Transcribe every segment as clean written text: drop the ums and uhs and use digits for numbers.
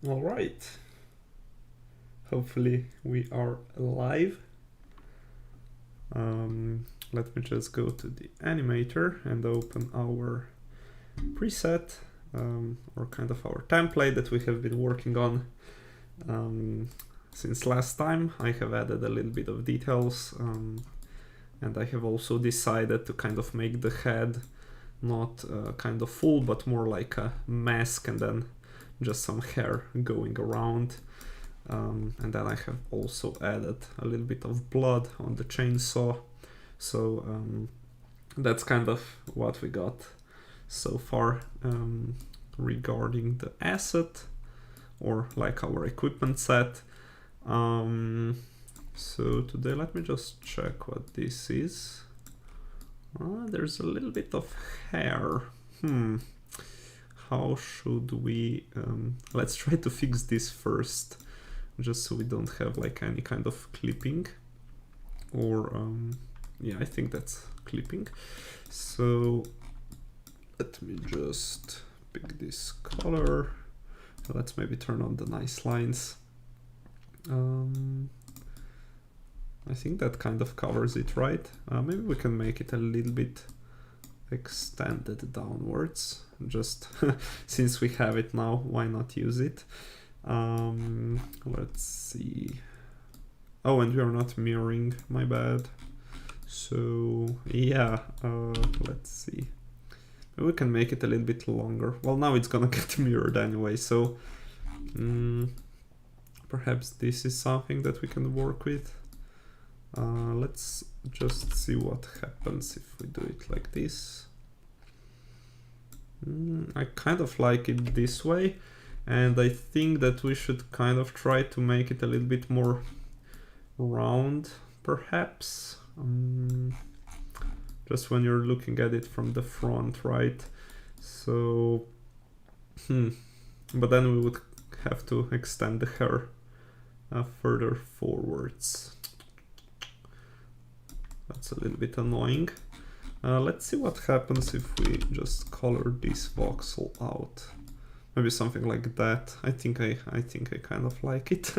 All right. Hopefully we are live. Let me just go to the animator and open our preset or kind of our template that we have been working on since last time. I have added a little bit of details and I have also decided to kind of make the head not kind of full but more like a mask and then just some hair going around. And then I have also added a little bit of blood on the chainsaw. So that's kind of what we got so far regarding the asset or like our equipment set. So today let me just check what this is. There's a little bit of hair. How should we let's try to fix this first, just so we don't have like any kind of clipping or yeah, I think that's clipping. So let me just pick this color. Let's maybe turn on the nice lines. I think that kind of covers it, right? Maybe we can make it a little bit extended downwards, just since we have it now, why not use it? Let's see. Oh, and we are not mirroring, my bad. So yeah, let's see. Maybe we can make it a little bit longer. Well, now it's gonna get mirrored anyway, so perhaps this is something that we can work with. Let's just see what happens if we do it like this. I kind of like it this way, and I think that we should kind of try to make it a little bit more round, perhaps. Just when you're looking at it from the front, right? So, but then we would have to extend the hair further forwards. That's a little bit annoying. Let's see what happens if we just color this voxel out. Maybe something like that. I think I kind of like it.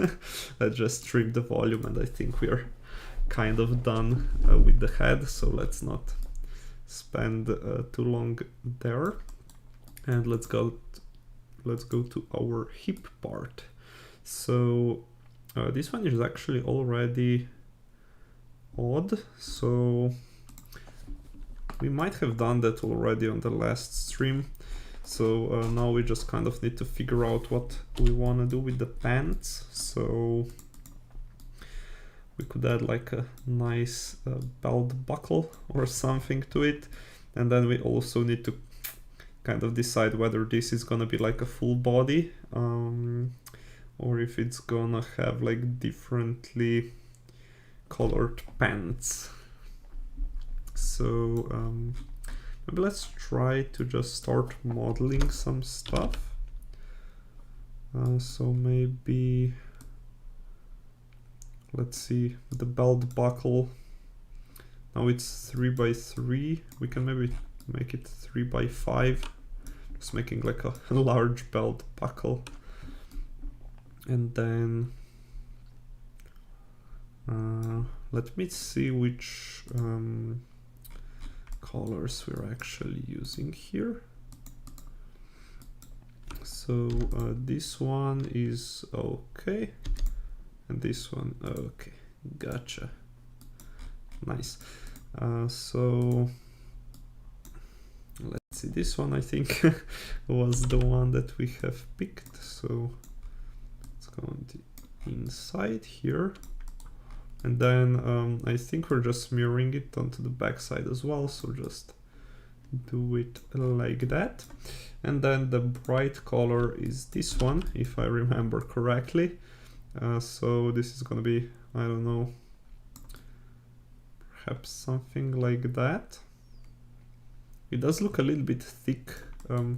Let's just trim the volume, and I think we're kind of done with the head. So let's not spend too long there. And let's go to our hip part. So this one is actually already odd, so we might have done that already on the last stream. So now we just kind of need to figure out what we want to do with the pants. So we could add like a nice belt buckle or something to it, and then we also need to kind of decide whether this is gonna be like a full body or if it's gonna have like differently colored pants. So maybe let's try to just start modeling some stuff. So maybe let's see, the belt buckle, now it's 3 by 3. We can maybe make it 3 by 5, just making like a large belt buckle. And then let me see which colors we're actually using here. So this one is okay, and this one okay. Gotcha. Nice. So let's see, this one I think was the one that we have picked. So let's go on the inside here. And then I think we're just mirroring it onto the back side as well. So just do it like that. And then the bright color is this one, if I remember correctly. So this is gonna be, I don't know, perhaps something like that. It does look a little bit thick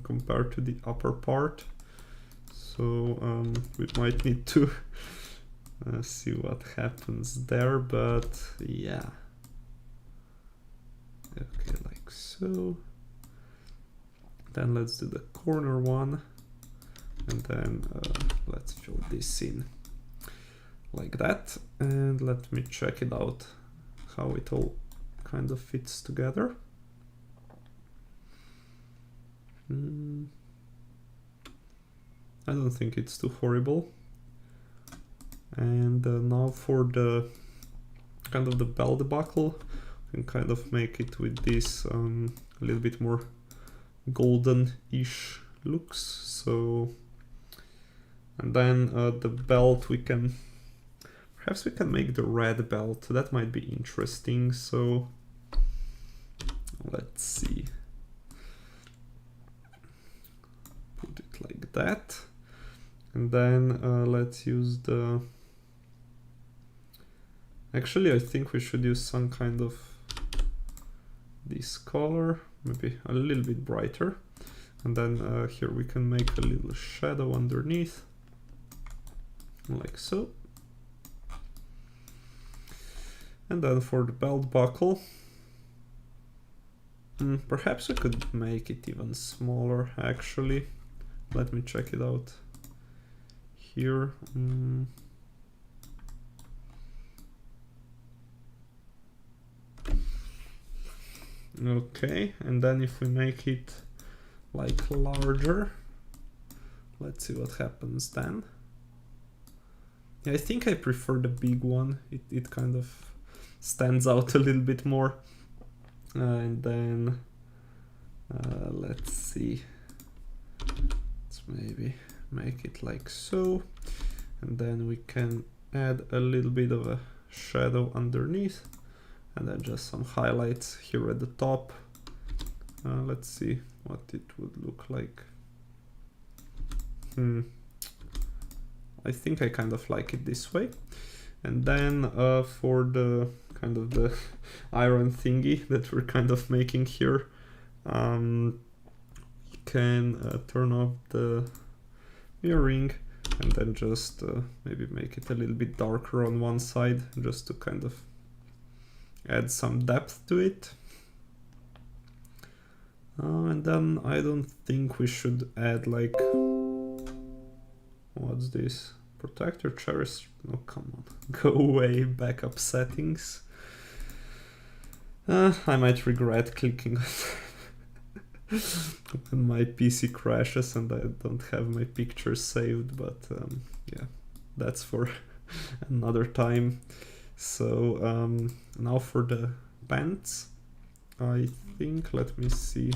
compared to the upper part. So we might need to see what happens there, but yeah. Okay, like so. Then let's do the corner one. And then let's fill this in like that. And let me check it out, how it all kind of fits together. I don't think it's too horrible. And now for the kind of the belt buckle, we can kind of make it with this a little bit more golden-ish looks. So, and then the belt, perhaps we can make the red belt. That might be interesting. So let's see. Put it like that. And then let's use the... Actually, I think we should use some kind of this color, maybe a little bit brighter. And then here we can make a little shadow underneath, like so. And then for the belt buckle, perhaps we could make it even smaller, actually. Let me check it out here. Okay, and then if we make it like larger, let's see what happens then. Yeah, I think I prefer the big one. It kind of stands out a little bit more. And then let's see. Let's maybe make it like so. And then we can add a little bit of a shadow underneath. And then just some highlights here at the top. Let's see what it would look like. I think I kind of like it this way. And then for the kind of the iron thingy that we're kind of making here, we can turn off the mirroring and then just maybe make it a little bit darker on one side, just to kind of add some depth to it. And then I don't think we should add like, what's this? Protect your cherish. Oh, come on. Go away, backup settings. I might regret clicking when my PC crashes and I don't have my pictures saved, but yeah, that's for another time. So now for the pants, I think, let me see.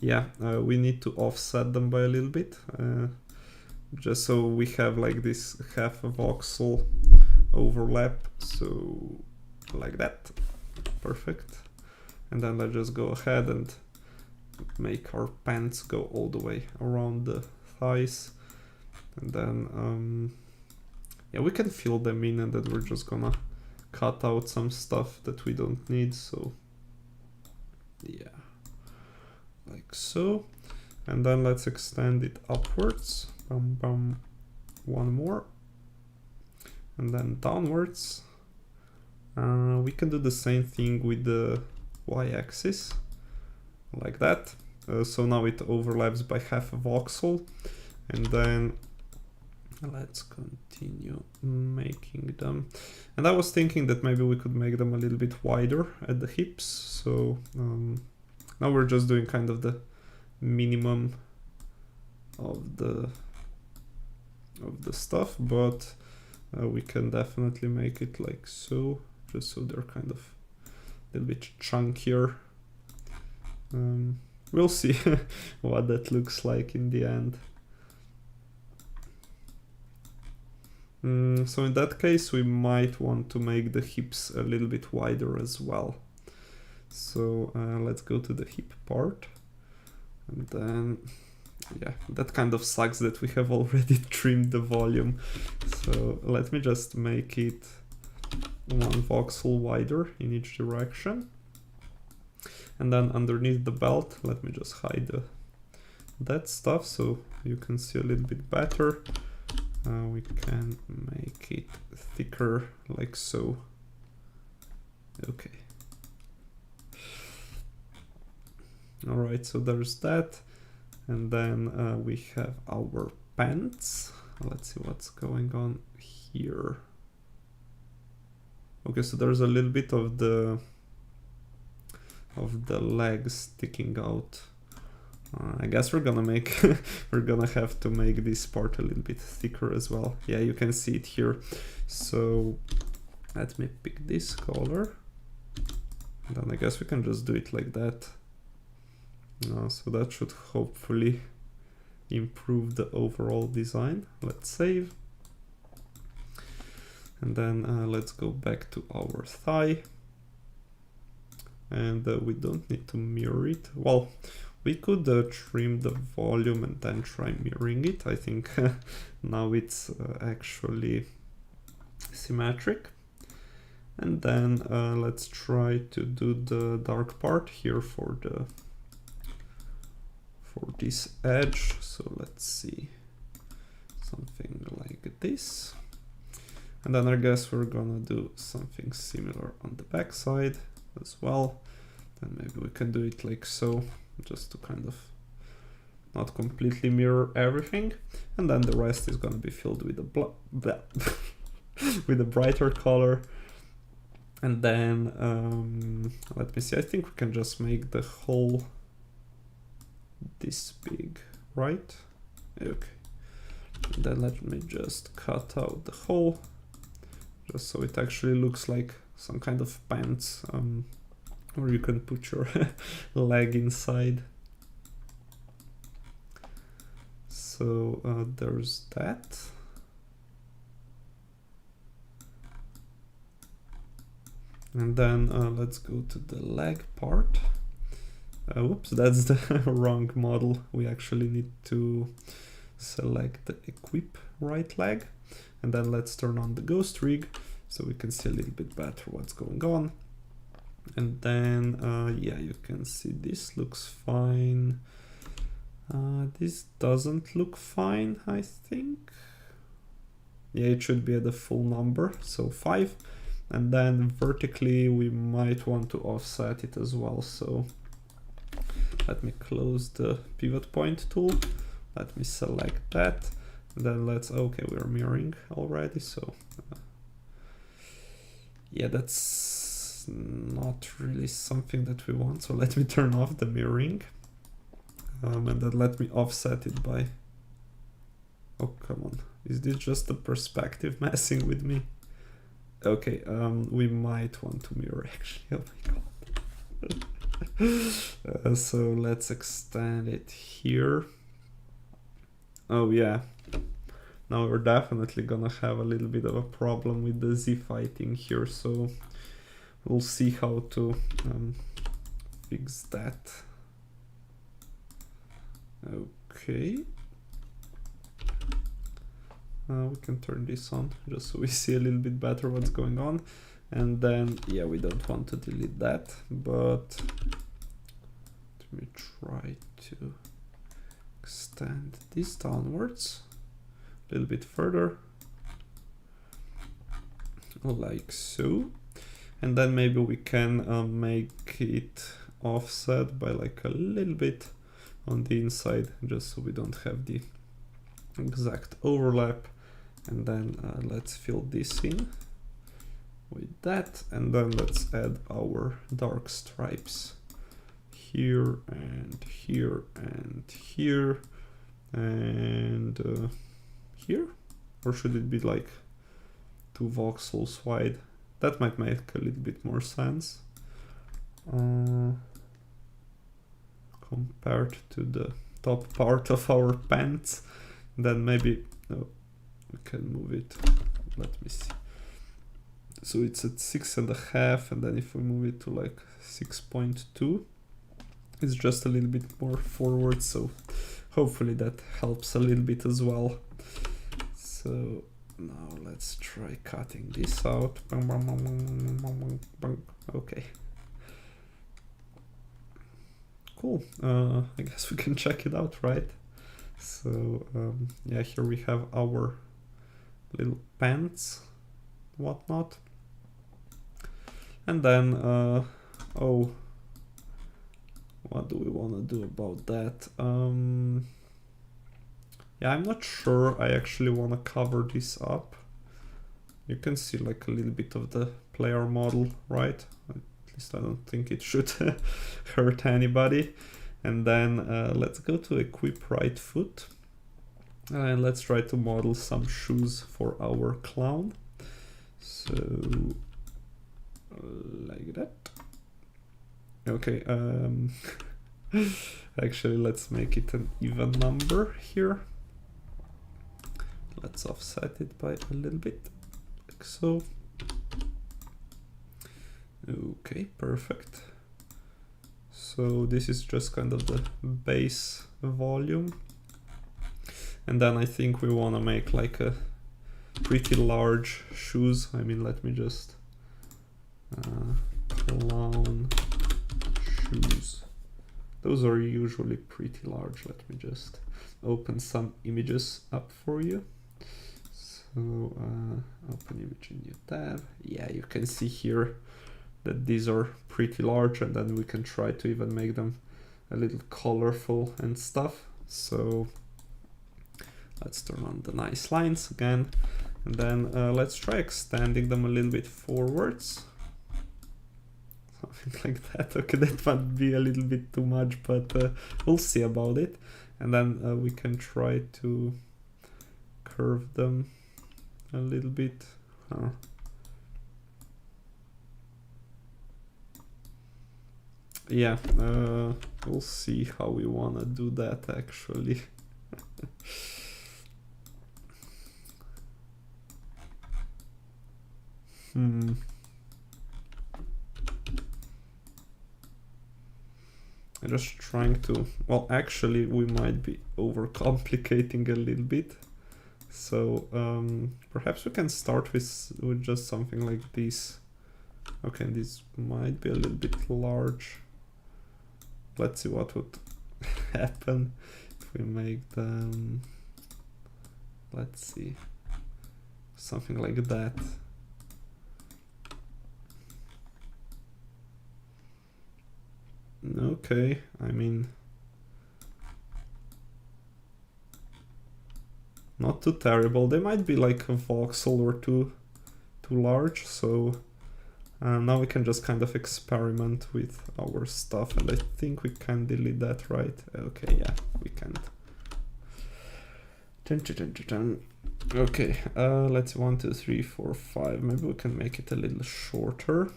Yeah, we need to offset them by a little bit, just so we have like this half a voxel overlap, so like that, perfect. And then let's just go ahead and make our pants go all the way around the thighs. And then, yeah, we can fill them in, and then we're just gonna cut out some stuff that we don't need. So, yeah, like so. And then let's extend it upwards. Bum, bum. One more. And then downwards. We can do the same thing with the y-axis, like that. So now it overlaps by half a voxel. And then let's continue making them. And I was thinking that maybe we could make them a little bit wider at the hips. So now we're just doing kind of the minimum of the stuff, but we can definitely make it like so, just so they're kind of a little bit chunkier. We'll see what that looks like in the end. So in that case, we might want to make the hips a little bit wider as well. So let's go to the hip part. And then, yeah, that kind of sucks that we have already trimmed the volume. So let me just make it one voxel wider in each direction. And then underneath the belt, let me just hide that stuff so you can see a little bit better. We can make it thicker like so. Okay. All right, so there's that. And then we have our pants. Let's see what's going on here. Okay, so there's a little bit of the legs sticking out. I guess we're gonna make we're gonna have to make this part a little bit thicker as well. Yeah, you can see it here. So let me pick this color. And then I guess we can just do it like that. So that should hopefully improve the overall design. Let's save. And then let's go back to our thigh. And we don't need to mirror it. Well, we could trim the volume and then try mirroring it. I think now it's actually symmetric. And then let's try to do the dark part here for this edge. So let's see, something like this. And then I guess we're gonna do something similar on the back side as well. Then maybe we can do it like so, just to kind of not completely mirror everything. And then the rest is gonna be filled with a with a brighter color. And then let me see, I think we can just make the hole this big, right? Okay. And then let me just cut out the hole, just so it actually looks like some kind of pants, where you can put your leg inside. So there's that. And then let's go to the leg part. Whoops, that's the wrong model. We actually need to select the equip right leg. And then let's turn on the ghost rig so we can see a little bit better what's going on. And then, yeah, you can see this looks fine. This doesn't look fine, I think. Yeah, it should be at the full number, so 5. And then vertically, we might want to offset it as well. So let me close the pivot point tool. Let me select that. And then let's, okay, we're mirroring already. So yeah, that's not really something that we want. So let me turn off the mirroring. And then let me offset it by, oh, come on. Is this just the perspective messing with me? Okay, we might want to mirror actually, oh my god. So let's extend it here. Oh yeah, now we're definitely gonna have a little bit of a problem with the Z fighting here, so we'll see how to fix that. Okay. We can turn this on just so we see a little bit better what's going on. And then, yeah, we don't want to delete that, but let me try to extend this downwards a little bit further, like so. And then maybe we can make it offset by like a little bit on the inside, just so we don't have the exact overlap. And then let's fill this in with that, and then let's add our dark stripes here and here and here and here, or should it be like 2 voxels wide? That might make a little bit more sense compared to the top part of our pants. Then maybe no, we can move it. Let me see. So it's at 6.5, and then if we move it to like 6.2, it's just a little bit more forward. So hopefully that helps a little bit as well. So now let's try cutting this out. Okay. Cool. I guess we can check it out, right? So yeah, here we have our little pants, whatnot. And then, oh, What do we want to do about that? Yeah, I'm not sure I actually want to cover this up. You can see like a little bit of the player model, right? At least I don't think it should hurt anybody. And then let's go to equip right foot. And let's try to model some shoes for our clown. So like that. Okay, actually let's make it an even number here. Let's offset it by a little bit, like so. Okay, perfect. So this is just kind of the base volume. And then I think we want to make like a pretty large shoes. I mean, let me just clown shoes. Those are usually pretty large. Let me just open some images up for you. So open image in new tab. Yeah, you can see here that these are pretty large, and then we can try to even make them a little colorful and stuff. So let's turn on the nice lines again, and then let's try extending them a little bit forwards. Something like that. Okay, that might be a little bit too much, but we'll see about it. And then we can try to curve them a little bit. Yeah, we'll see how we want to do that actually. I'm just trying to, well, actually we might be overcomplicating a little bit. So perhaps we can start with just something like this. Okay, this might be a little bit large. Let's see what would happen if we make them, let's see, something like that. Okay, I mean, not too terrible. They might be like a voxel or two too large, so now we can just kind of experiment with our stuff, and I think we can delete that, right? Okay, yeah, we can. Okay, let's 1, 2, 3, 4, 5. Maybe we can make it a little shorter.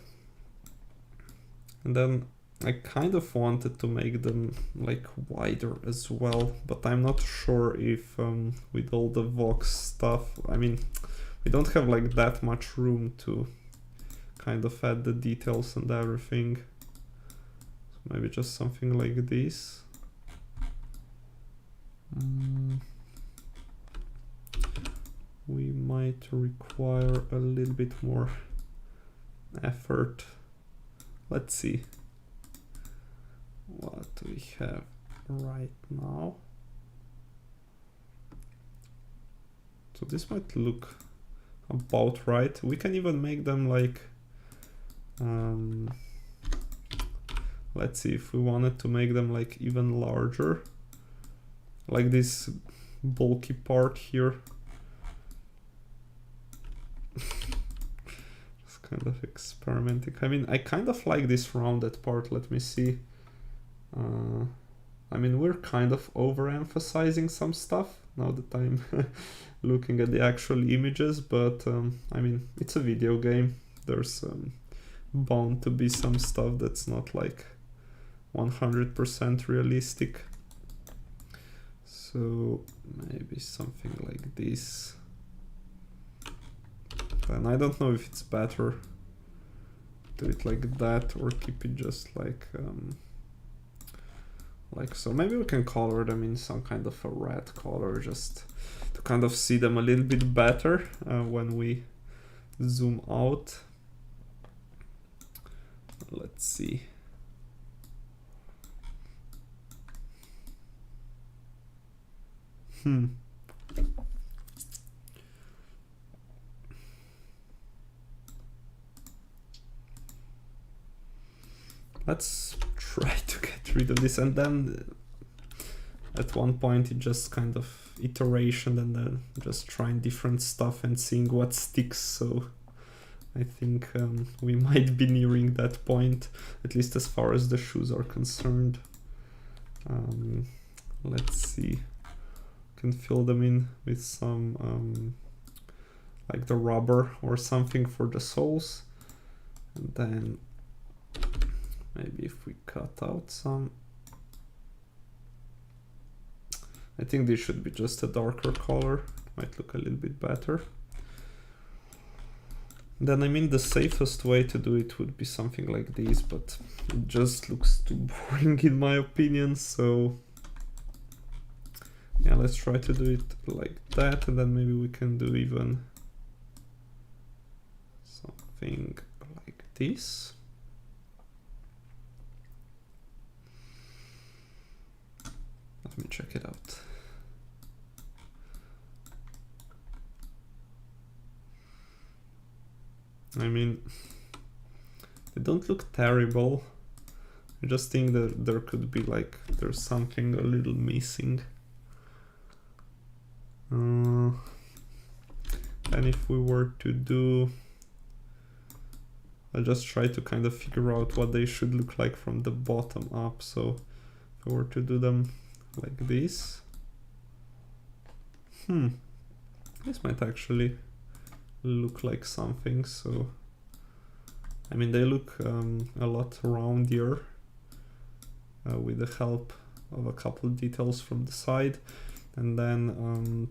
And then I kind of wanted to make them like wider as well, but I'm not sure if with all the Vox stuff, I mean, we don't have like that much room to kind of add the details and everything. So maybe just something like this. We might require a little bit more effort. Let's see. What do we have right now? So this might look about right. We can even make them like, let's see, if we wanted to make them like even larger, like this bulky part here. Just kind of experimenting. I mean, I kind of like this rounded part. Let me see. I mean, we're kind of overemphasizing some stuff now that I'm looking at the actual images, but I mean, it's a video game. There's bound to be some stuff that's not like 100% realistic. So maybe something like this. And I don't know if it's better do it like that or keep it just like so. Maybe we can color them in some kind of a red color just to kind of see them a little bit better when we zoom out. Let's see. Let's try to get get rid of this. And then at one point it just kind of iteration and then just trying different stuff and seeing what sticks. So I think we might be nearing that point, at least as far as the shoes are concerned. Let's see, can fill them in with some like the rubber or something for the soles, and then maybe if we cut out some, I think this should be just a darker color, might look a little bit better. Then I mean the safest way to do it would be something like this, but it just looks too boring in my opinion, so yeah, let's try to do it like that, and then maybe we can do even something like this. Let me check it out. I mean, they don't look terrible. I just think that there could be like, there's something a little missing. And if we were to do, I'll just try to kind of figure out what they should look like from the bottom up. So if I were to do them like this, this might actually look like something. So I mean, they look a lot roundier with the help of a couple details from the side, and then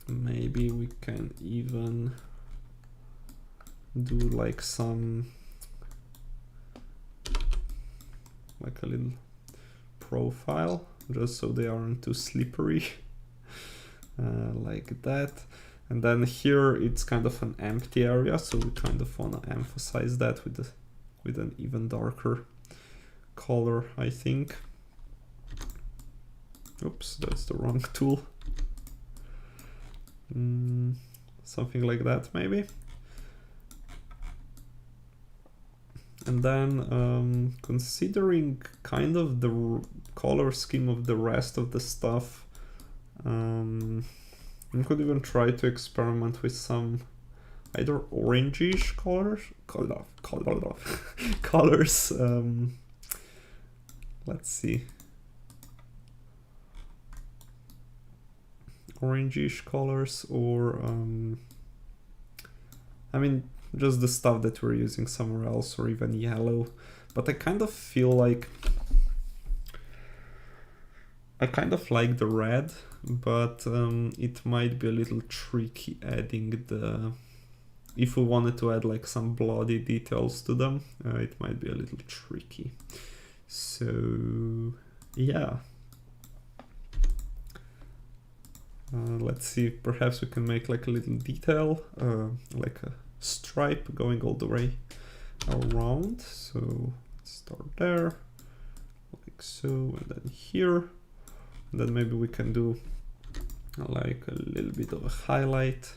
maybe we can even do like some, like a little profile, just so they aren't too slippery, like that. And then here it's kind of an empty area, so we kind of want to emphasize that with an even darker color, I think. Oops, that's the wrong tool. Something like that maybe. And then considering kind of the color scheme of the rest of the stuff, we could even try to experiment with some either orangish colors. Let's see. Orangish colors, or I mean, just the stuff that we're using somewhere else, or even yellow. But I kind of feel like I kind of like the red, but it might be a little tricky adding the, if we wanted to add like some bloody details to them, it might be a little tricky. So yeah, let's see if perhaps we can make like a little detail, like a stripe going all the way around. So let's start there, like so, and then here. And then maybe we can do like a little bit of a highlight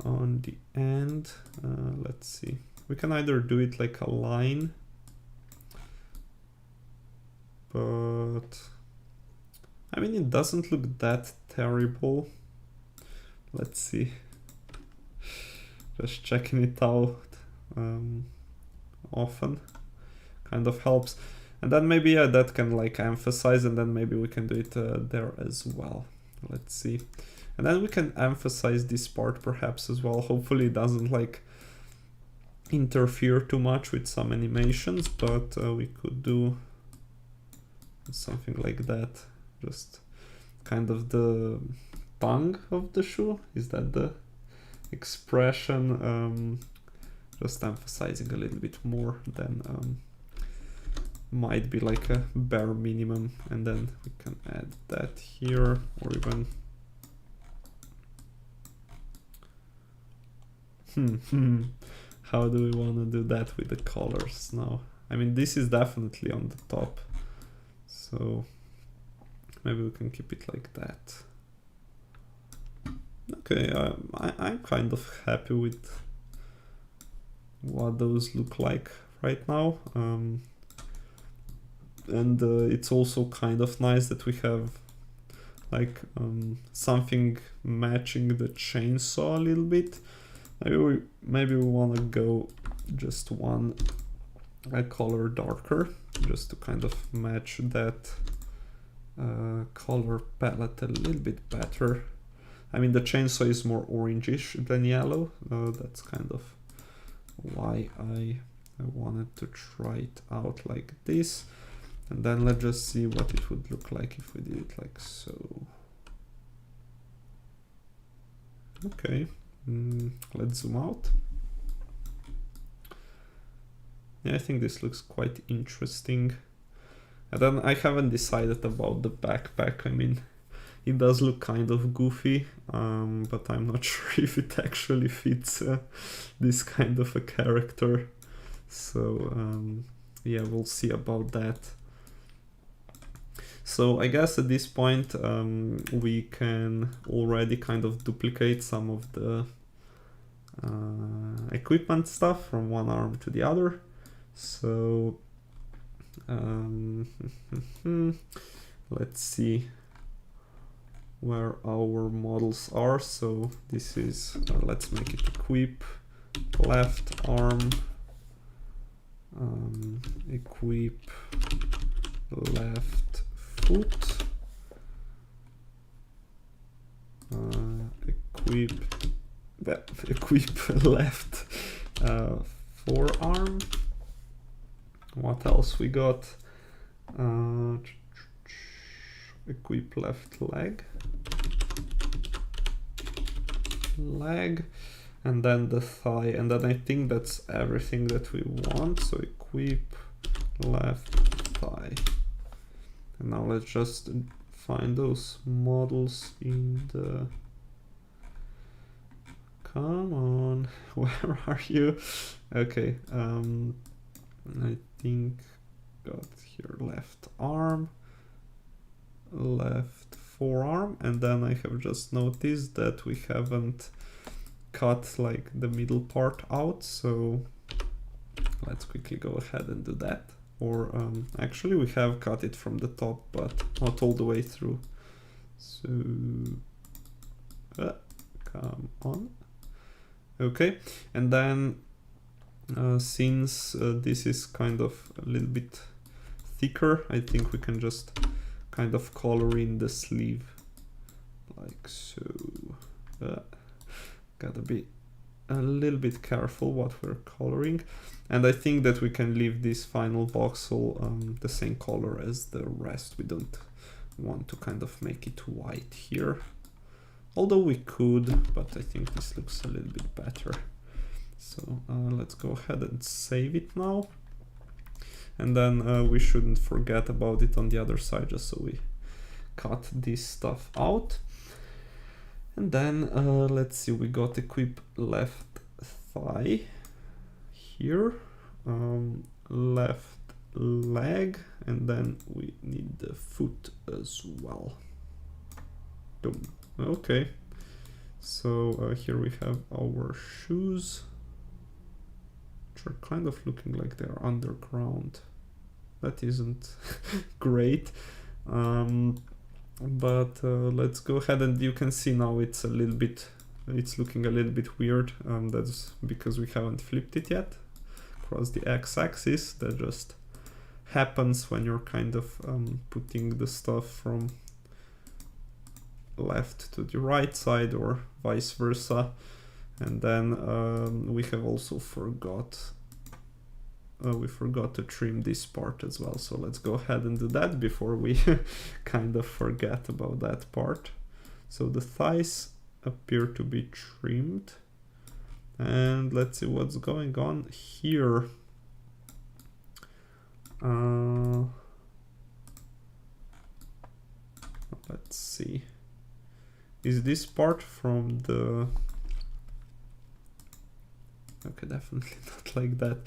on the end. Let's see. We can either do it like a line, but I mean, it doesn't look that terrible. Let's see. Just checking it out often kind of helps. And then maybe, yeah, that can like emphasize, and then maybe we can do it there as well. Let's see. And then we can emphasize this part perhaps as well. Hopefully it doesn't like interfere too much with some animations, but we could do something like that. Just kind of the tongue of the shoe. Is that the expression? Just emphasizing a little bit more than might be like a bare minimum, and then we can add that here, or even how do we want to do that with the colors now? I mean, this is definitely on the top, so maybe we can keep it like that. Okay, I'm kind of happy with what those look like right now. and it's also kind of nice that we have like something matching the chainsaw a little bit. Maybe we want to go just one color darker, just to kind of match that color palette a little bit better. I mean, the chainsaw is more orangish than yellow. That's kind of why I wanted to try it out like this. And then let's just see what it would look like if we did it like so. Okay, let's zoom out. Yeah, I think this looks quite interesting. And then I haven't decided about the backpack. I mean, it does look kind of goofy, but I'm not sure if it actually fits this kind of a character. So yeah, we'll see about that. So I guess at this point we can already kind of duplicate some of the equipment stuff from one arm to the other. So let's see where our models are. So this is, let's make it equip, left arm, equip, left foot, equip left forearm. What else we got? Equip left leg, and then the thigh, and then I think that's everything that we want. So equip left thigh. And now let's just find those models in the... Come on, where are you? Okay, I think got here left arm, left forearm, and then I have just noticed that we haven't cut like the middle part out, so let's quickly go ahead and do that. Or actually we have cut it from the top, but not all the way through. So come on. Okay, and then since this is kind of a little bit thicker, I think we can just kind of color in the sleeve like so. Gotta be a little bit careful what we're coloring, and I think that we can leave this final voxel the same color as the rest. We don't want to kind of make it white here, although we could, but I think this looks a little bit better. So let's go ahead and save it now, and then we shouldn't forget about it on the other side, just so we cut this stuff out. And then let's see, we got equip left thigh here, left leg, and then we need the foot as well. Boom. Okay, so here we have our shoes, which are kind of looking like they're underground. That isn't great. But let's go ahead, and you can see now it's looking a little bit weird. That's because we haven't flipped it yet across the x-axis. That just happens when you're kind of putting the stuff from left to the right side or vice versa. And then we have also forgot to trim this part as well, so let's go ahead and do that before we kind of forget about that part. So the thighs appear to be trimmed, and let's see what's going on here. Let's see, is this part from the... Okay, definitely not like that.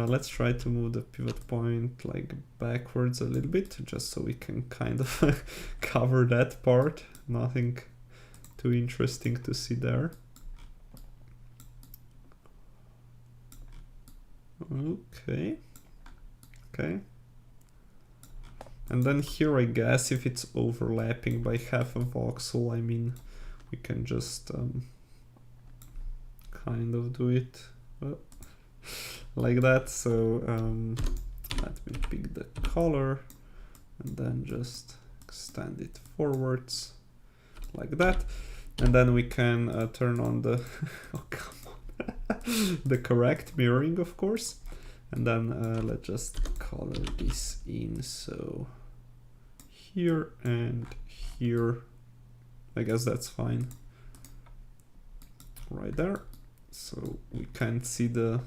Let's try to move the pivot point like backwards a little bit, just so we can kind of cover that part. Nothing too interesting to see there. Okay. And then here, I guess, if it's overlapping by half a voxel, I mean, we can just kind of do it like that. So let me pick the color and then just extend it forwards like that. And then we can turn on the, oh come on, the correct mirroring, of course. And then let's just color this in. So here and here, I guess that's fine. Right there. So we can't see the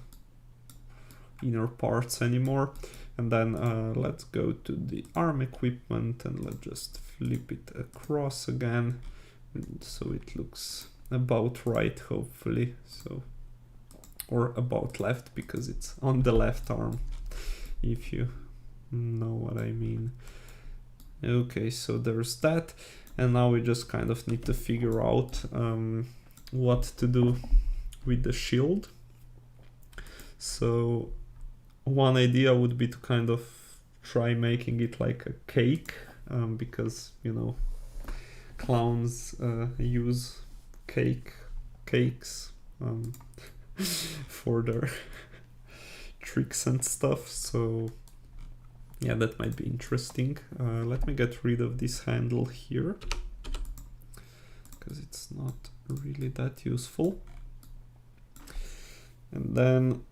inner parts anymore. And then let's go to the arm equipment and let's just flip it across again. And so it looks about right, hopefully. So, or about left, because it's on the left arm, if you know what I mean. Okay, so there's that. And now we just kind of need to figure out what to do with the shield. So one idea would be to kind of try making it like a cake, because, you know, clowns use cakes for their tricks and stuff. So yeah, that might be interesting. Let me get rid of this handle here, because it's not really that useful. And then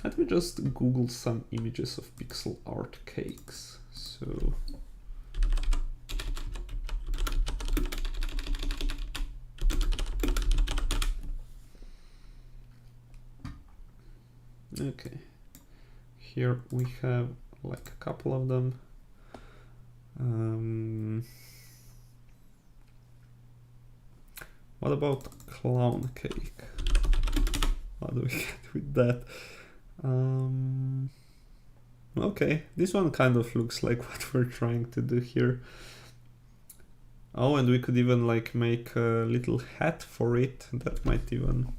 let me just Google some images of pixel art cakes. So okay, here we have like a couple of them. What about clown cake? How do we get with that? Okay, this one kind of looks like what we're trying to do here. Oh, and we could even like make a little hat for it. That might even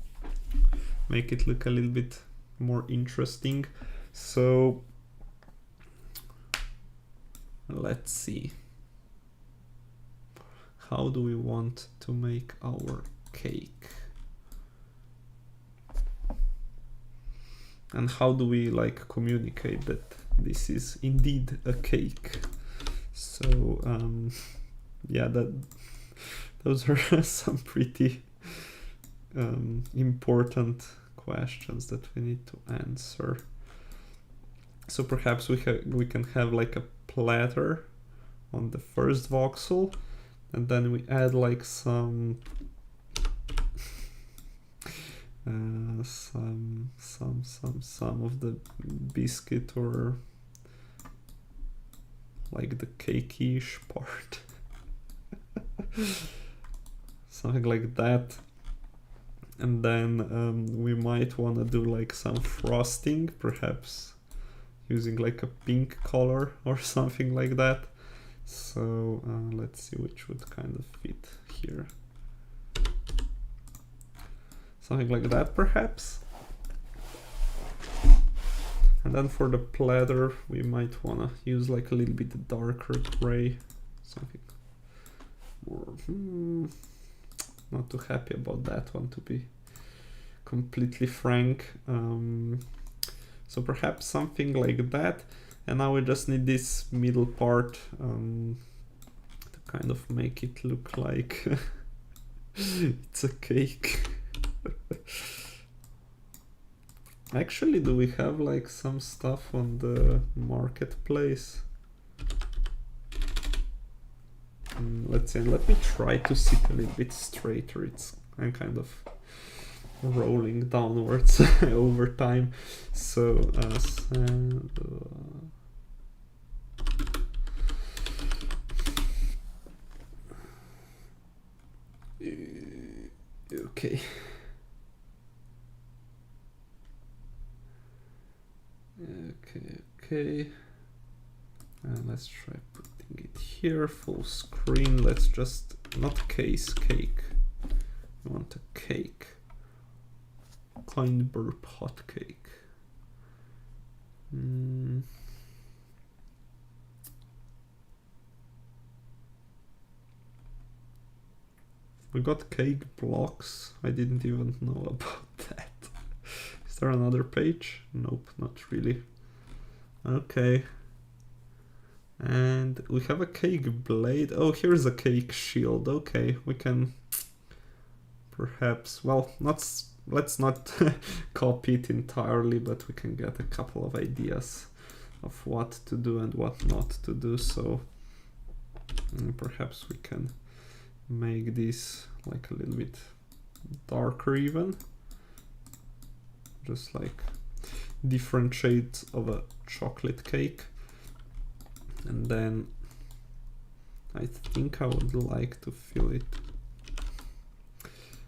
make it look a little bit more interesting. So let's see. How do we want to make our cake? And how do we like communicate that this is indeed a cake? So yeah, those are some pretty important questions that we need to answer. So perhaps we can have like a platter on the first voxel, and then we add like some of the biscuit, or like the cakey-ish part. Something like that. And then we might want to do like some frosting, perhaps using like a pink color or something like that. So let's see which would kind of fit here. Something like that, perhaps. And then for the platter, we might want to use like a little bit darker gray. Something more... not too happy about that one, to be completely frank. So perhaps something like that. And now we just need this middle part to kind of make it look like it's a cake. Actually, do we have like some stuff on the marketplace? Let's see, let me try to sit a little bit straighter. I'm kind of rolling downwards over time. So okay. Okay. And let's try putting it here, full screen. Let's just, not cake. We want a cake. Kind burp hot cake. We got cake blocks. I didn't even know about that. Is there another page? Nope, not really. Okay. And we have a cake blade. Oh, here's a cake shield. Okay, we can perhaps, well, let's not copy it entirely, but we can get a couple of ideas of what to do and what not to do. So perhaps we can make this like a little bit darker even, just like different shades of a chocolate cake. And then I think I would like to fill it.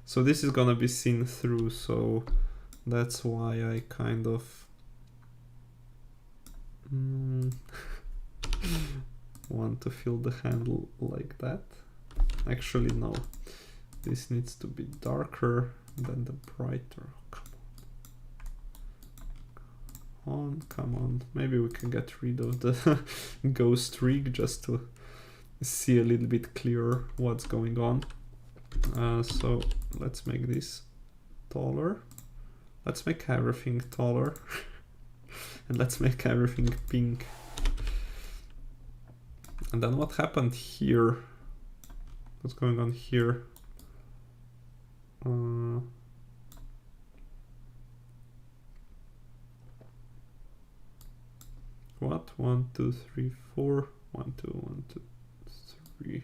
So this is gonna be seen through, so that's why I kind of want to fill the handle like that. Actually, no. This needs to be darker than the brighter. Come on. Maybe we can get rid of the ghost rig just to see a little bit clearer what's going on. So let's make this taller. Let's make everything taller. And let's make everything pink. And then what happened here? What's going on here? What? 1, 2, 3, 4. 1, 2, 1, 2, 3.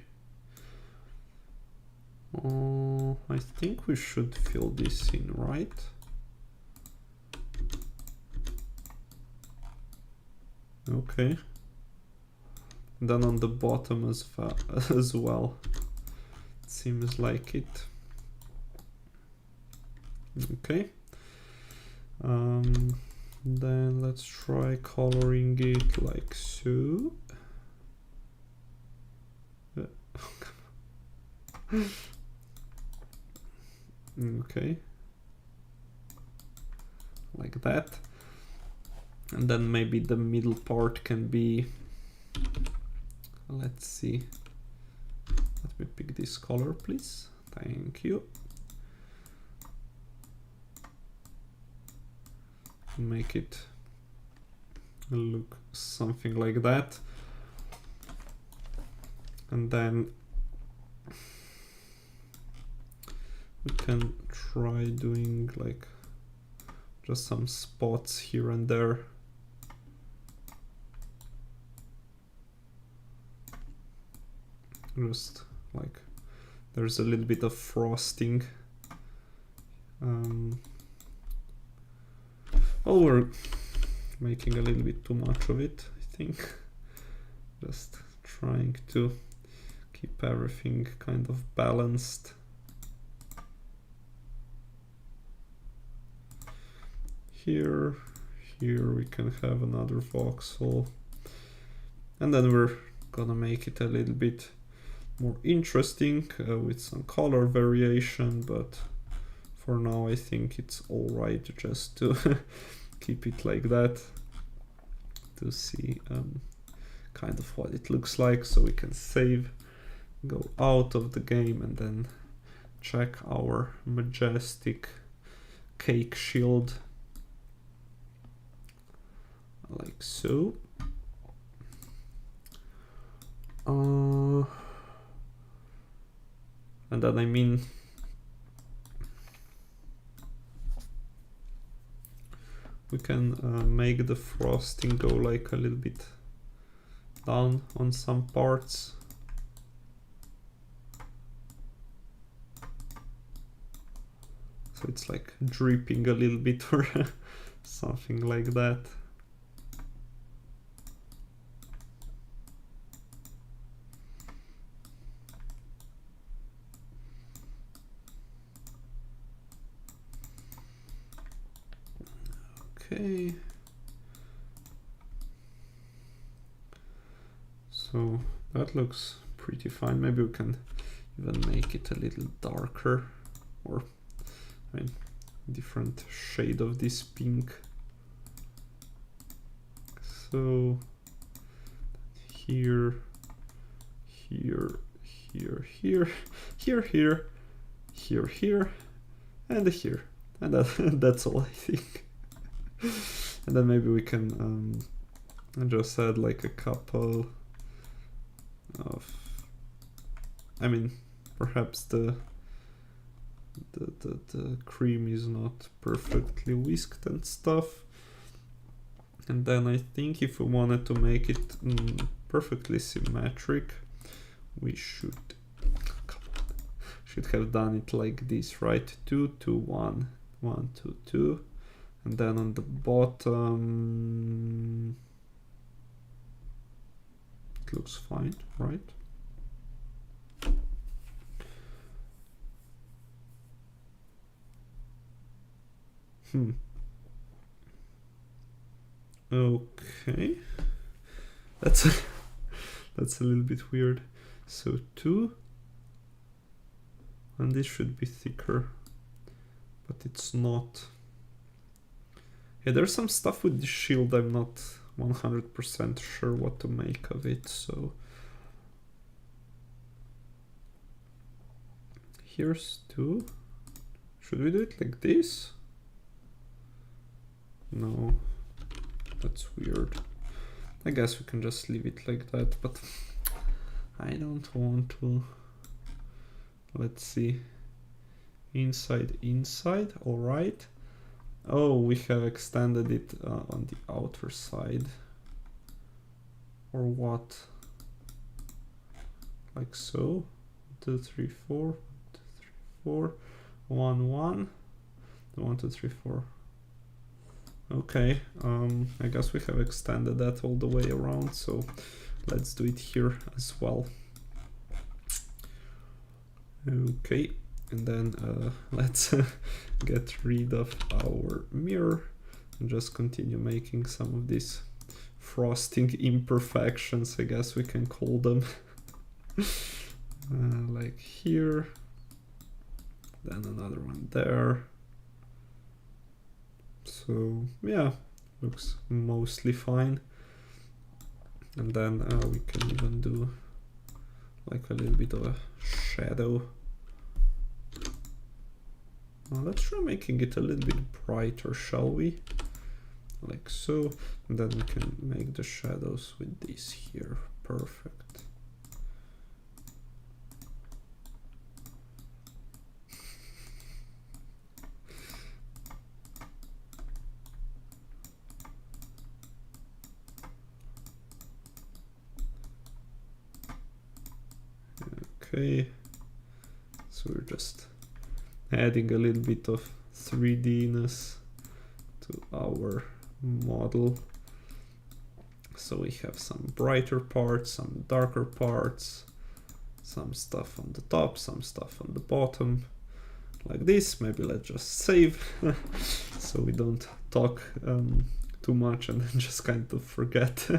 I think we should fill this in, right? Okay. And then on the bottom as well. Seems like it. Okay. Then let's try coloring it like so. Okay. Like that. And then maybe the middle part can be, let's see. Let me pick this color, please. Thank you. Make it look something like that. And then we can try doing like just some spots here and there. Just like there's a little bit of frosting. Oh, we're making a little bit too much of it, I think. Just trying to keep everything kind of balanced. Here we can have another voxel. And then we're gonna make it a little bit more interesting with some color variation, but for now I think it's all right just to keep it like that to see kind of what it looks like, so we can save, go out of the game, and then check our majestic cake shield like so. And then I mean, we can make the frosting go like a little bit down on some parts. So it's like dripping a little bit or something like that. Okay. So that looks pretty fine. Maybe we can even make it a little darker, or I mean, different shade of this pink. So here, here, here, here, here, here, here, here, and here. And that's all, I think. And then maybe we can just add like a couple of, I mean, perhaps the cream is not perfectly whisked and stuff. And then I think if we wanted to make it perfectly symmetric, we should have done it like this, right? 2, 2, 1, 1, 2, 2, and then on the bottom it looks fine, right? Okay, that's a little bit weird. So 2, and this should be thicker, but it's not. Yeah, there's some stuff with the shield I'm not 100% sure what to make of it, so here's 2. Should we do it like this? No, that's weird. I guess we can just leave it like that, but I don't want to. Let's see. Inside, inside, all right. Oh, we have extended it on the outer side. Or what? Like so. 2, 3, 4. 2, 3, 4. 1, 1. 1, 2, 3, 4. Okay, I guess we have extended that all the way around, so let's do it here as well. Okay, and then let's get rid of our mirror and just continue making some of these frosting imperfections, I guess we can call them. Like here, then another one there. So yeah, looks mostly fine. And then we can even do like a little bit of a shadow. Let's try making it a little bit brighter, shall we? Like so. And then we can make the shadows with this here. Perfect. Okay, so we're just adding a little bit of 3D-ness to our model. So we have some brighter parts, some darker parts, some stuff on the top, some stuff on the bottom, like this. Maybe let's just save so we don't talk too much and then just kind of forget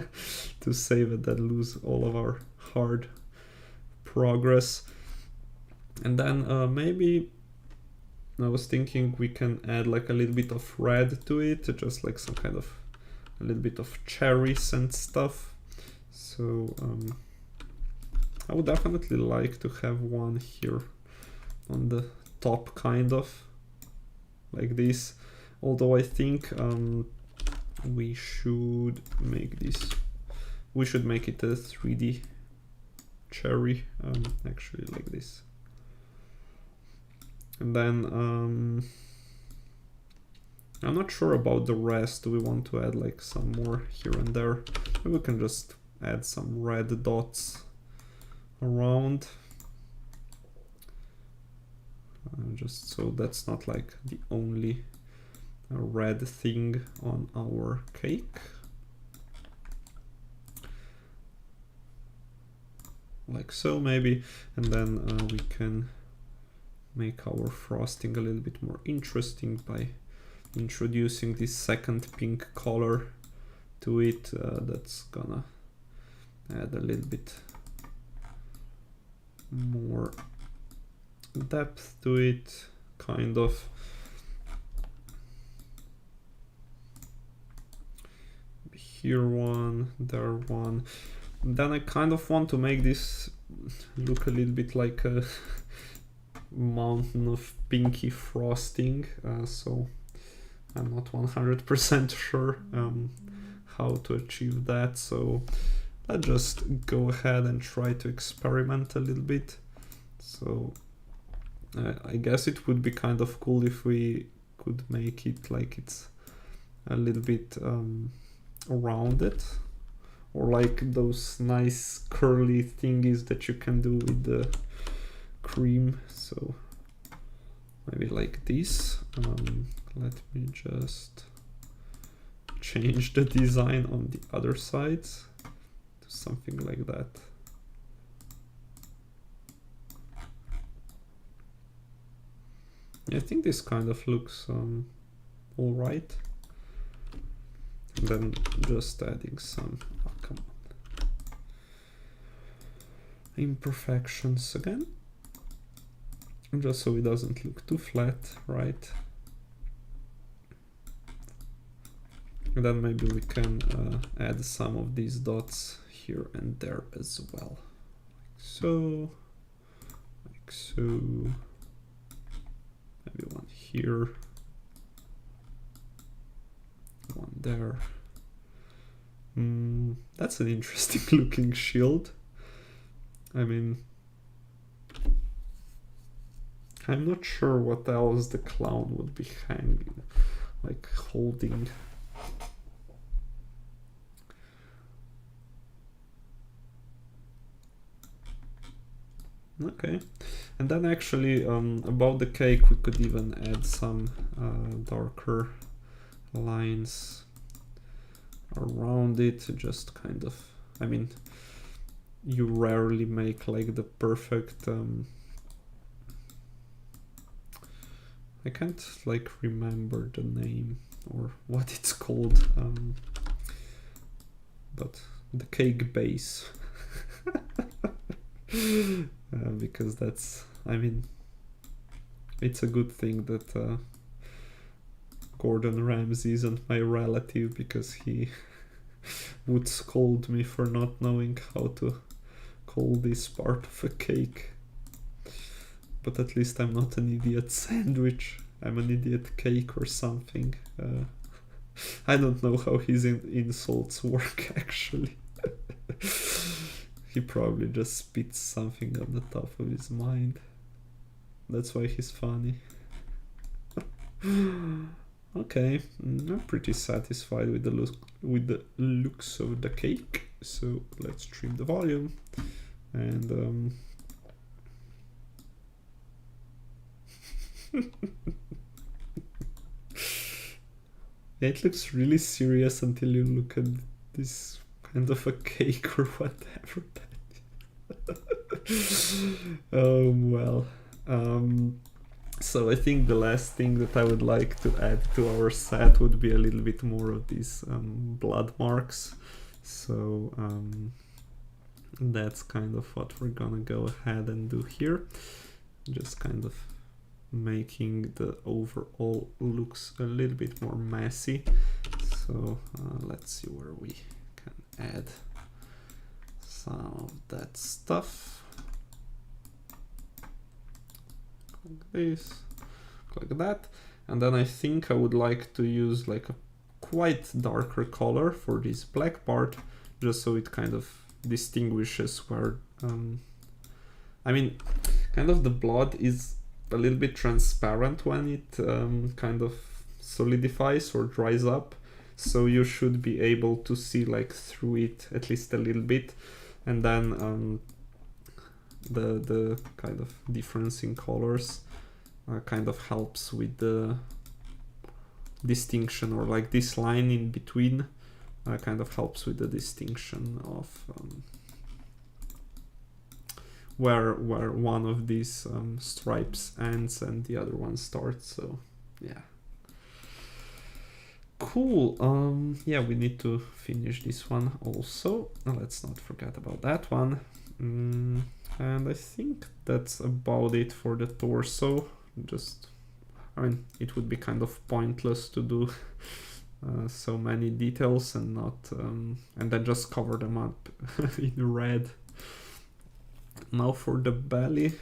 to save it and lose all of our hard progress. And then maybe I was thinking we can add like a little bit of red to it, just like some kind of a little bit of cherries and stuff. So I would definitely like to have one here on the top, kind of like this, although I think we should make this, we should make it a 3D cherry, actually like this. And then I'm not sure about the rest. Do we want to add like some more here and there? Maybe we can just add some red dots around, just so that's not like the only red thing on our cake. Like so maybe, and then we can make our frosting a little bit more interesting by introducing this second pink color to it. That's gonna add a little bit more depth to it, kind of. Here one, there one. And then I kind of want to make this look a little bit like a mountain of pinky frosting, so I'm not 100% sure how to achieve that, so let's just go ahead and try to experiment a little bit. So I guess it would be kind of cool if we could make it like it's a little bit rounded, or like those nice curly thingies that you can do with the cream. So maybe like this. Let me just change the design on the other sides to something like that. I think this kind of looks all right. And then just adding some imperfections again, just so it doesn't look too flat, right? And then maybe we can add some of these dots here and there as well, like so, maybe one here, one there. That's an interesting looking shield. I mean, I'm not sure what else the clown would be hanging, like holding. Okay, and then actually about the cake we could even add some darker lines around it, just kind of, I mean, you rarely make like the perfect I can't like remember the name or what it's called, but the cake base. Because that's, I mean, it's a good thing that Gordon Ramsay isn't my relative, because he would scold me for not knowing how to call this part of a cake. But at least I'm not an idiot sandwich, I'm an idiot cake or something. I don't know how his insults work actually. He probably just spits something on the top of his mind. That's why he's funny. Okay, I'm pretty satisfied with the looks of the cake. So let's trim the volume, and it looks really serious until you look at this kind of a cake or whatever that is. Well, so I think the last thing that I would like to add to our set would be a little bit more of these blood marks. So that's kind of what we're gonna go ahead and do here, just kind of making the overall looks a little bit more messy. So let's see where we can add some of that stuff, like this, like that. And then I think I would like to use like a quite darker color for this black part, just so it kind of distinguishes where I mean, kind of the blood is a little bit transparent when it kind of solidifies or dries up, so you should be able to see like through it at least a little bit, and then the kind of difference in colors kind of helps with the distinction, or like this line in between kind of helps with the distinction of where one of these stripes ends and the other one starts. So yeah, cool. Yeah, we need to finish this one also. Let's not forget about that one. And I think that's about it for the torso. Just, I mean, it would be kind of pointless to do so many details and not and then just cover them up in red. Now for the belly,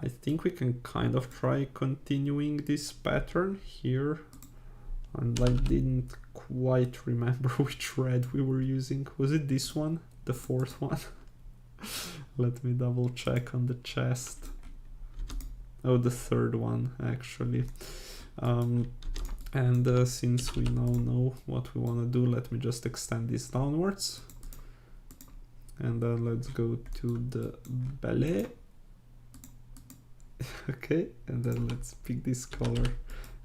I think we can kind of try continuing this pattern here. And I didn't quite remember which red we were using. Was it this one? The fourth one? Let me double check on the chest. Oh, the third one actually. And since we now know what we want to do, let me just extend this downwards. And then let's go to the belly. Okay, and then let's pick this color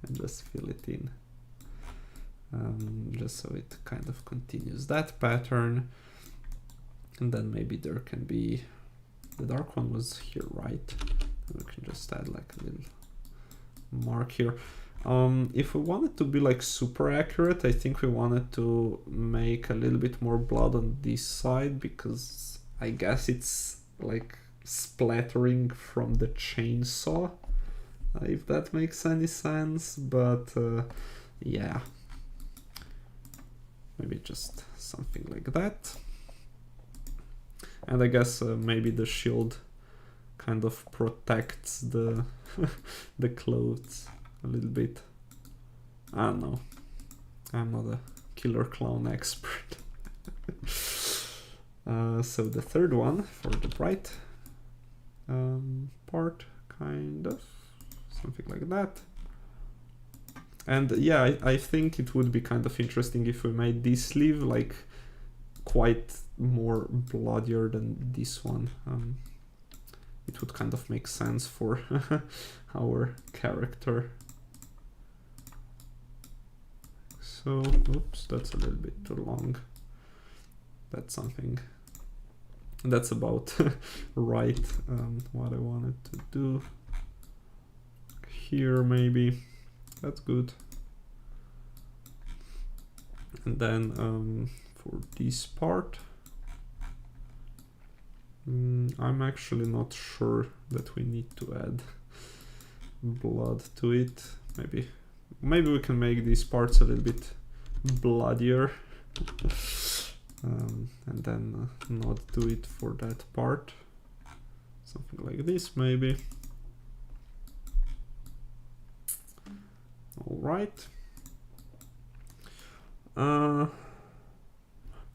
and just fill it in. Just so it kind of continues that pattern. And then maybe there can be, the dark one was here, right? We can just add like a little mark here. If we want it to be like super accurate, I think we wanted to make a little bit more blood on this side, because I guess it's like splattering from the chainsaw, if that makes any sense. But yeah, maybe just something like that. And I guess maybe the shield kind of protects the the clothes a little bit. I don't know. I'm not a killer clown expert. So the third one for the bright part, kind of something like that. And yeah, I think it would be kind of interesting if we made this sleeve like quite more bloodier than this one. It would kind of make sense for our character. So, oops, that's a little bit too long. That's something, that's about right, what I wanted to do. Here maybe, that's good. And then for this part, I'm actually not sure that we need to add blood to it. Maybe we can make these parts a little bit bloodier, and then not do it for that part. Something like this maybe. All right.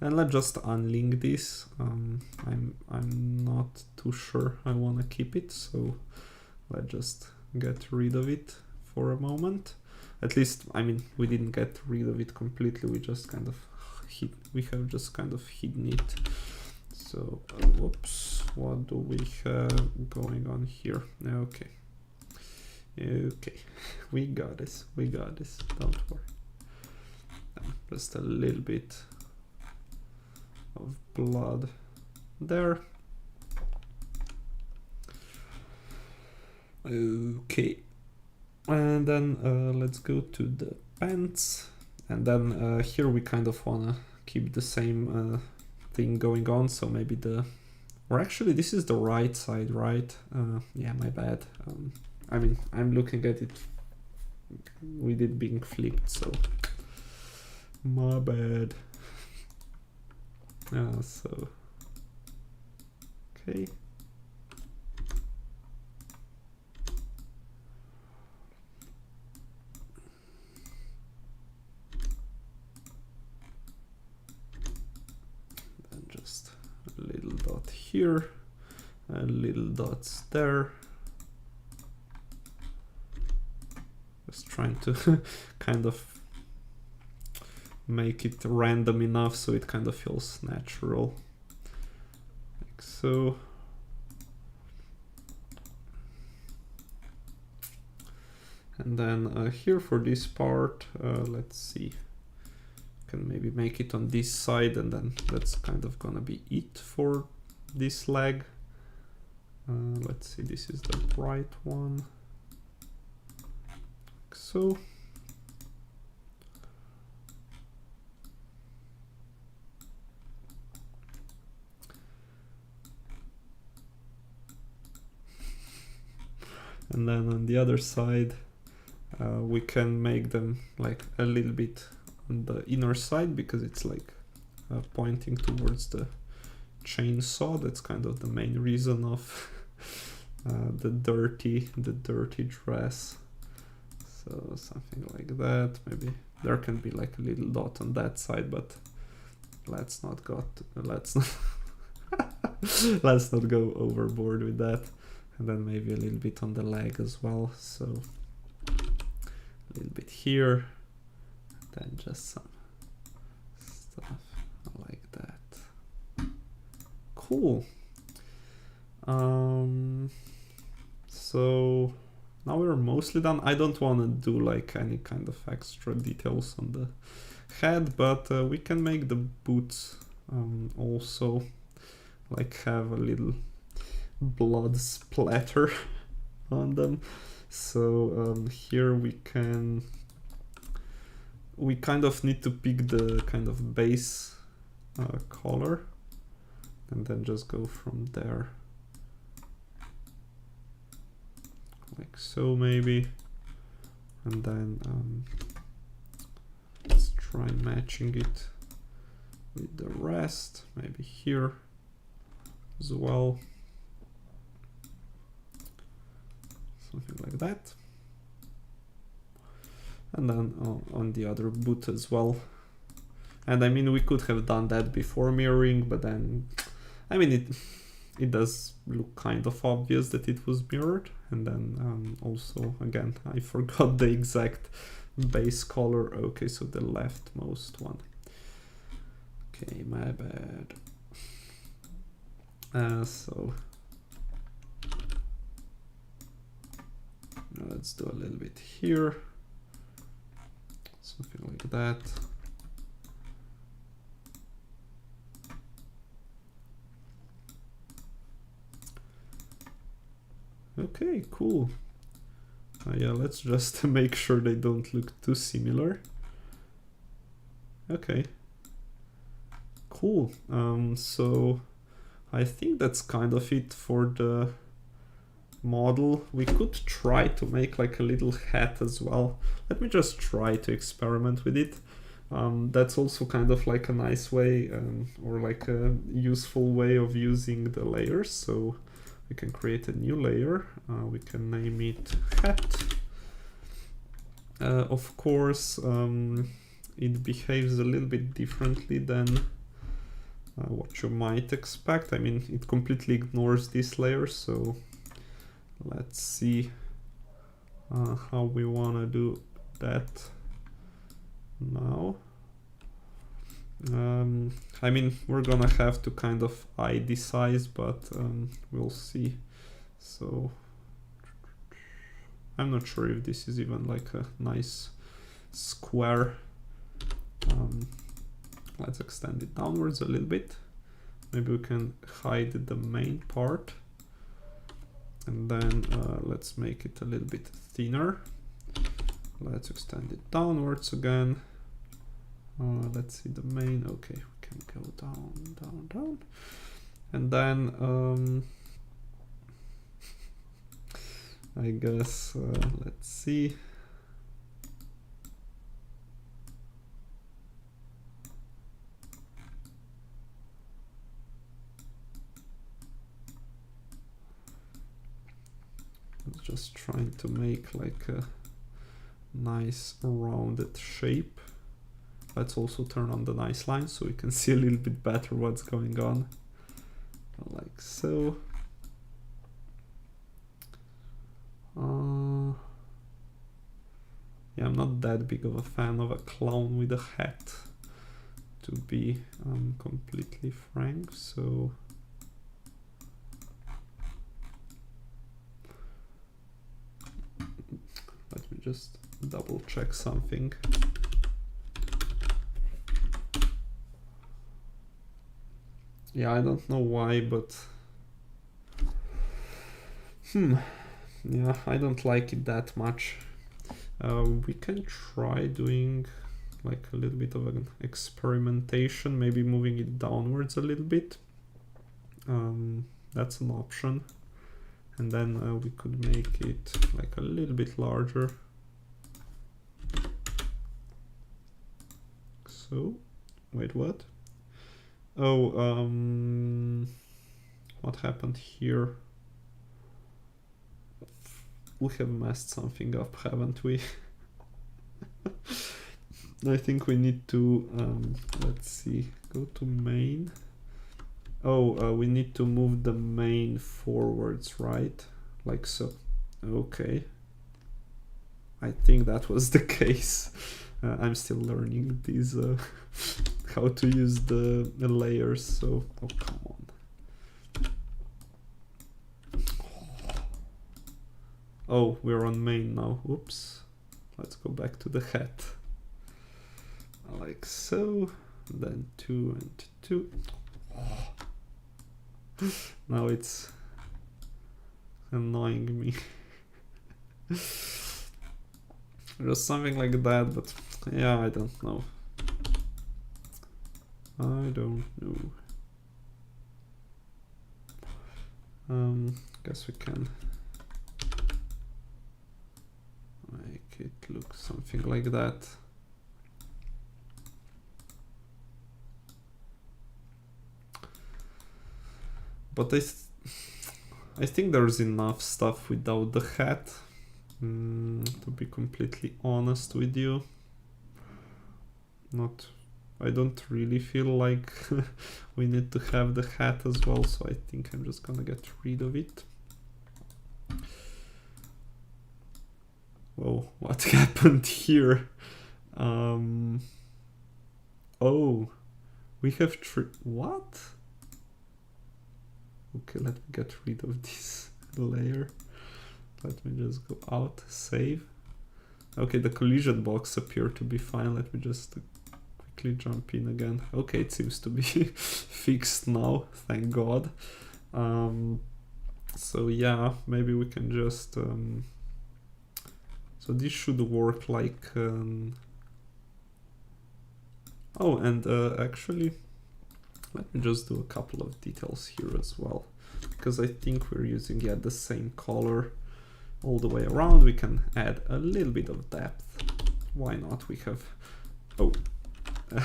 And let's just unlink this. I'm not too sure I want to keep it, so let's just get rid of it for a moment. At least, I mean, we didn't get rid of it completely. We just kind of hidden it. So, whoops, what do we have going on here? Okay, we got this. Don't worry. Just a little bit of blood there. Okay, and then let's go to the pants, and then here we kind of wanna keep the same thing going on. So maybe or actually this is the right side, right? Yeah, my bad. I mean, I'm looking at it with it being flipped, so my bad. So okay. Then just a little dot here, and little dots there. Just trying to kind of make it random enough so it kind of feels natural, like so. And then here for this part, let's see, can maybe make it on this side, and then that's kind of gonna be it for this leg. Let's see, this is the bright one, like so. And then on the other side, we can make them like a little bit on the inner side, because it's like pointing towards the chainsaw. That's kind of the main reason of the dirty dress. So something like that. Maybe there can be like a little dot on that side, but let's not go let's not go overboard with that. And then maybe a little bit on the leg as well. So a little bit here, then just some stuff like that. Cool. So now we're mostly done. I don't want to do like any kind of extra details on the head, but we can make the boots also like have a little blood splatter on them. So here we kind of need to pick the kind of base color and then just go from there, like so maybe, and then let's try matching it with the rest, maybe here as well, something like that. And then on the other boot as well. And I mean, we could have done that before mirroring, but then I mean it does look kind of obvious that it was mirrored. And then also again, I forgot the exact base color. Okay, so the leftmost one. Okay, my bad. So let's do a little bit here, something like that. Okay, cool. Yeah, let's just make sure they don't look too similar. Okay, cool. So I think that's kind of it for the model. We could try to make like a little hat as well. Let me just try to experiment with it. That's also kind of like a nice way or like a useful way of using the layers. So we can create a new layer. We can name it hat. Of course, it behaves a little bit differently than what you might expect. I mean, it completely ignores this layer, so let's see how we want to do that now. I mean, we're gonna have to kind of ID size, but we'll see. So I'm not sure if this is even like a nice square. Let's extend it downwards a little bit. Maybe we can hide the main part. And then let's make it a little bit thinner. Let's extend it downwards again. Let's see the main. Okay, we can go down, down, down. And then I guess, let's see. Just trying to make like a nice rounded shape. Let's also turn on the nice line so we can see a little bit better what's going on. Like so. Yeah, I'm not that big of a fan of a clown with a hat, to be completely frank, so let me just double check something. Yeah, I don't know why, but yeah, I don't like it that much. We can try doing like a little bit of an experimentation, maybe moving it downwards a little bit. That's an option. And then we could make it like a little bit larger. So, wait, what? Oh, what happened here? messed something up, haven't we? I think we need to, let's see, go to main. Oh, we need to move the main forwards, right? Like so. Okay. I think that was the case. I'm still learning these, how to use the layers, so, oh, come on. Oh, we're on main now, oops. Let's go back to the hat. Like so, then 2 and 2. Now it's annoying me. Just something like that, but yeah, I don't know. I don't know. Guess we can make it look something like that. But I think there's enough stuff without the hat, to be completely honest with you. I don't really feel like we need to have the hat as well, so I think I'm just gonna get rid of it. Whoa, what happened here? Oh, we have what? Okay, let me get rid of this layer. Let me just go out, save. Okay, the collision box appeared to be fine. Let me just quickly jump in again. Okay, it seems to be fixed now, thank God. So yeah, maybe we can just... so this should work like... oh, and actually, let me just do a couple of details here as well, because I think we're using the same color all the way around. We can add a little bit of depth. Why not? We have, oh,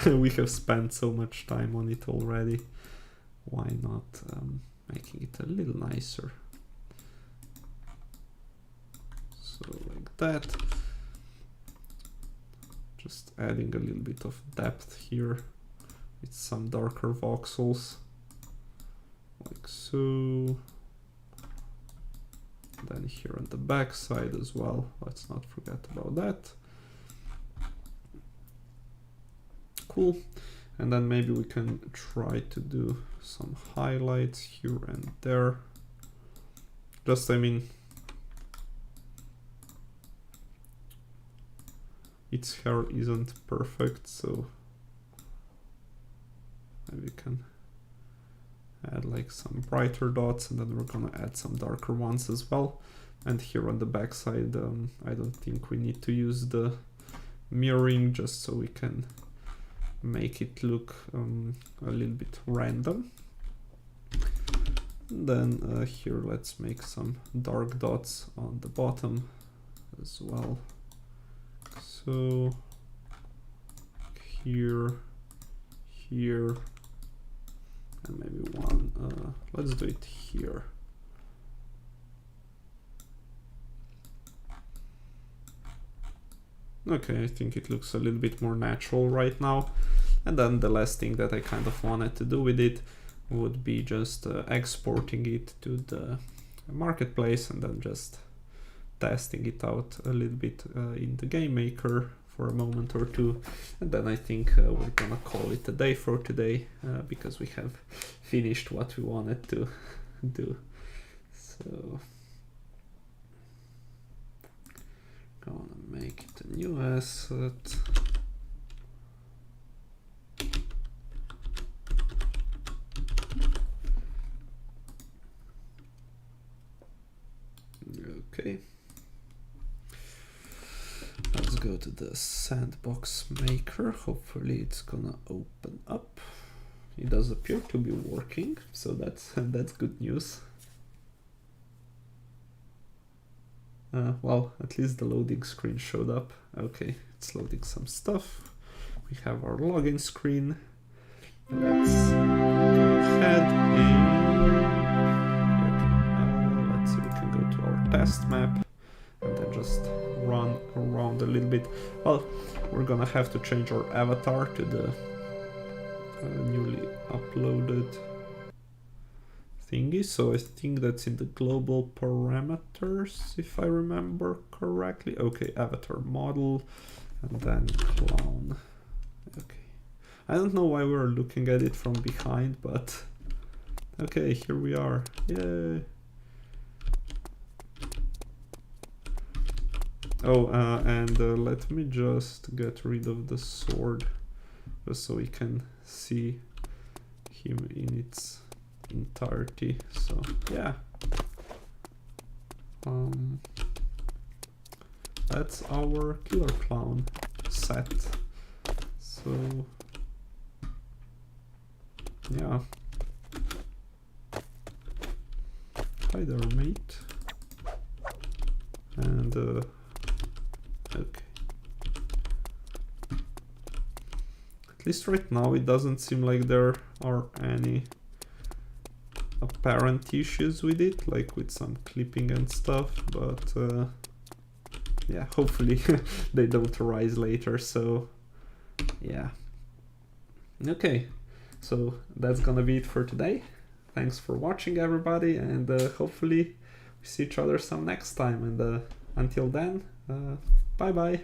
we have spent so much time on it already. Why not making it a little nicer? So like that. Just adding a little bit of depth here with some darker voxels, like so. Then here on the back side as well, let's not forget about that. Cool. And then maybe we can try to do some highlights here and there. Just, I mean, its hair isn't perfect, so maybe we can add like some brighter dots, and then we're gonna add some darker ones as well. And here on the back side, I don't think we need to use the mirroring, just so we can make it look a little bit random. And then here, let's make some dark dots on the bottom as well. So here, here, and maybe one, let's do it here. Okay, I think it looks a little bit more natural right now. And then the last thing that I kind of wanted to do with it would be just exporting it to the marketplace and then just testing it out a little bit in the game maker for a moment or two. And then I think we're gonna call it a day for today, because we have finished what we wanted to do. So gonna make it a new asset. Okay. Let's go to the Sandbox maker. Hopefully it's gonna open up. It does appear to be working, so that's good news. Well, at least the loading screen showed up. Okay, it's loading some stuff. We have our login screen. Let's go ahead and let's see, we can go to our test map. and then just run around a little bit. Well, we're gonna have to change our avatar to the newly uploaded thingy, so I think that's in the global parameters, if I remember correctly. Okay, avatar model, and then clown. Okay, I don't know why we're looking at it from behind, but okay, here we are. Yay! Oh, and let me just get rid of the sword, just so we can see him in its entirety. So yeah, that's our killer clown set. So yeah, hi there, mate. And okay, at least right now it doesn't seem like there are any apparent issues with it, like with some clipping and stuff, but yeah, hopefully they don't arise later. So yeah, okay, so that's gonna be it for today. Thanks for watching, everybody, and hopefully we see each other some next time, and until then, bye bye.